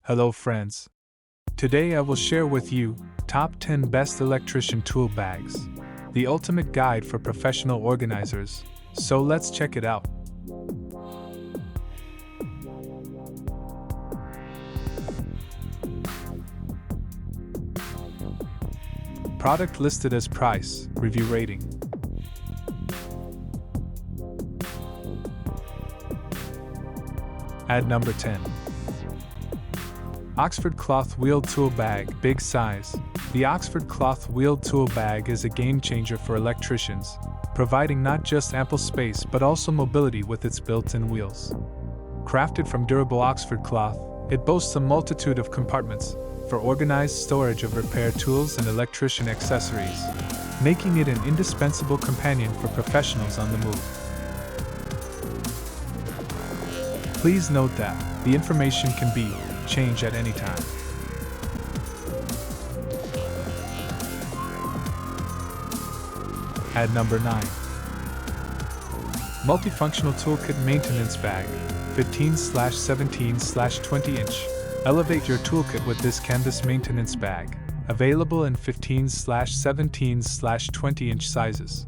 Hello friends. Today I will share with you top 10 best electrician tool bags, the ultimate guide for professional organizers. So let's check it out. Product listed as price, review rating. At number 10. Oxford Cloth Wheeled Tool Bag, big size. The Oxford Cloth Wheeled Tool Bag is a game changer for electricians, providing not just ample space but also mobility with its built-in wheels. Crafted from durable Oxford cloth, it boasts a multitude of compartments for organized storage of repair tools and electrician accessories, making it an indispensable companion for professionals on the move. Please note that the information can be changed at any time. At number 9. Multifunctional Toolkit Maintenance Bag, 15/17/20 inch. Elevate your toolkit with this canvas maintenance bag, available in 15/17/20 inch sizes.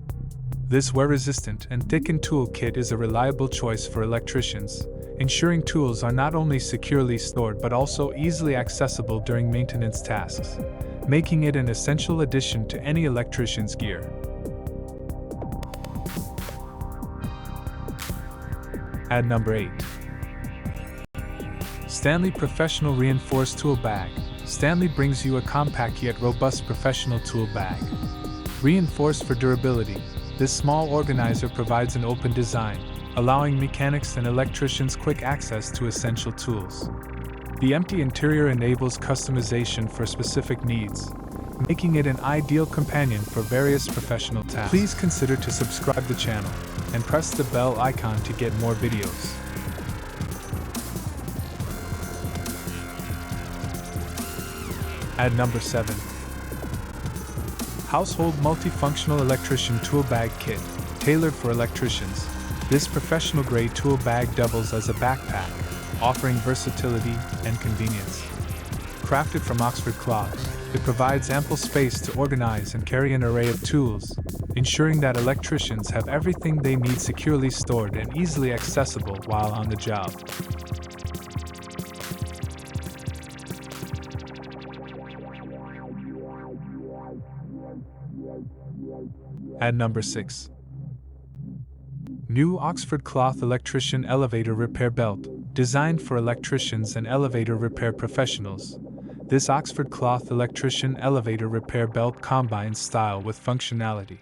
This wear-resistant and thickened tool kit is a reliable choice for electricians, ensuring tools are not only securely stored but also easily accessible during maintenance tasks, making it an essential addition to any electrician's gear. At number 8. Stanley Professional Reinforced Tool Bag. Stanley brings you a compact yet robust professional tool bag. Reinforced for durability, this small organizer provides an open design, allowing mechanics and electricians quick access to essential tools. The empty interior enables customization for specific needs, making it an ideal companion for various professional tasks. Please consider to subscribe to the channel and press the bell icon to get more videos. At number 7. Household Multifunctional Electrician Tool Bag Kit, tailored for electricians. This professional-grade tool bag doubles as a backpack, offering versatility and convenience. Crafted from Oxford cloth, it provides ample space to organize and carry an array of tools, ensuring that electricians have everything they need securely stored and easily accessible while on the job. At number 6. New Oxford Cloth Electrician Elevator Repair Belt, designed for electricians and elevator repair professionals. This Oxford Cloth Electrician Elevator Repair Belt combines style with functionality.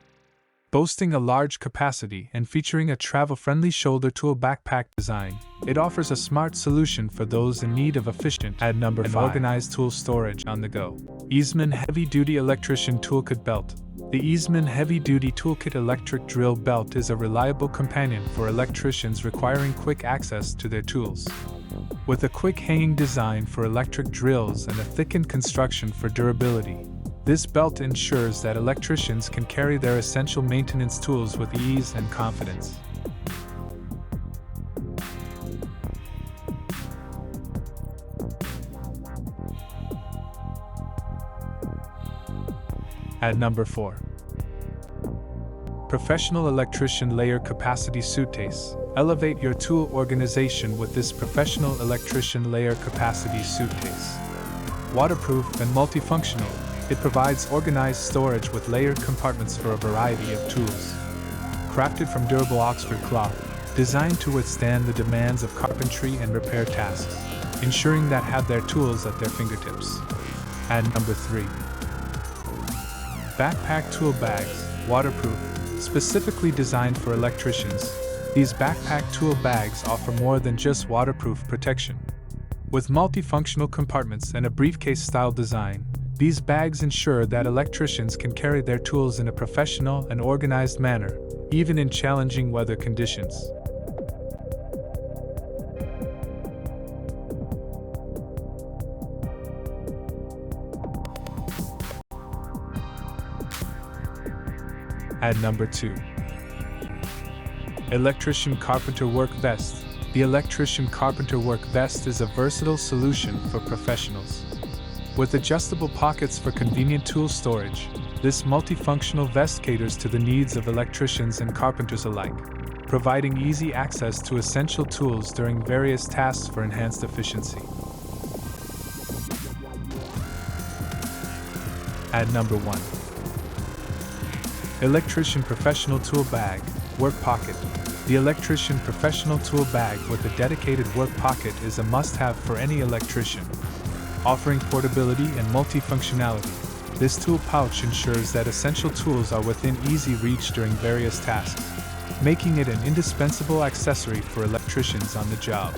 Boasting a large capacity and featuring a travel-friendly shoulder tool backpack design, it offers a smart solution for those in need of efficient and organized tool storage on the go. EASEMAN Heavy Duty Electrician Toolkit Belt. The EASEMAN Heavy Duty Toolkit Electric Drill Belt is a reliable companion for electricians requiring quick access to their tools. With a quick hanging design for electric drills and a thickened construction for durability, this belt ensures that electricians can carry their essential maintenance tools with ease and confidence. At number 4. Professional Electrician Layer Capacity Suitcase. Elevate your tool organization with this Professional Electrician Layer Capacity Suitcase. Waterproof and multifunctional, it provides organized storage with layered compartments for a variety of tools. Crafted from durable Oxford cloth, designed to withstand the demands of carpentry and repair tasks, ensuring that have their tools at their fingertips. At number 3. Backpack Tool Bags, waterproof, specifically designed for electricians. These backpack tool bags offer more than just waterproof protection. With multifunctional compartments and a briefcase-style design, these bags ensure that electricians can carry their tools in a professional and organized manner, even in challenging weather conditions. At number 2. Electrician Carpenter Work Vest. The Electrician Carpenter Work Vest is a versatile solution for professionals. With adjustable pockets for convenient tool storage, this multifunctional vest caters to the needs of electricians and carpenters alike, providing easy access to essential tools during various tasks for enhanced efficiency. At number 1. Electrician Professional Tool Bag, Work Pocket. The Electrician Professional Tool Bag with a dedicated work pocket is a must-have for any electrician. Offering portability and multifunctionality, this tool pouch ensures that essential tools are within easy reach during various tasks, making it an indispensable accessory for electricians on the job.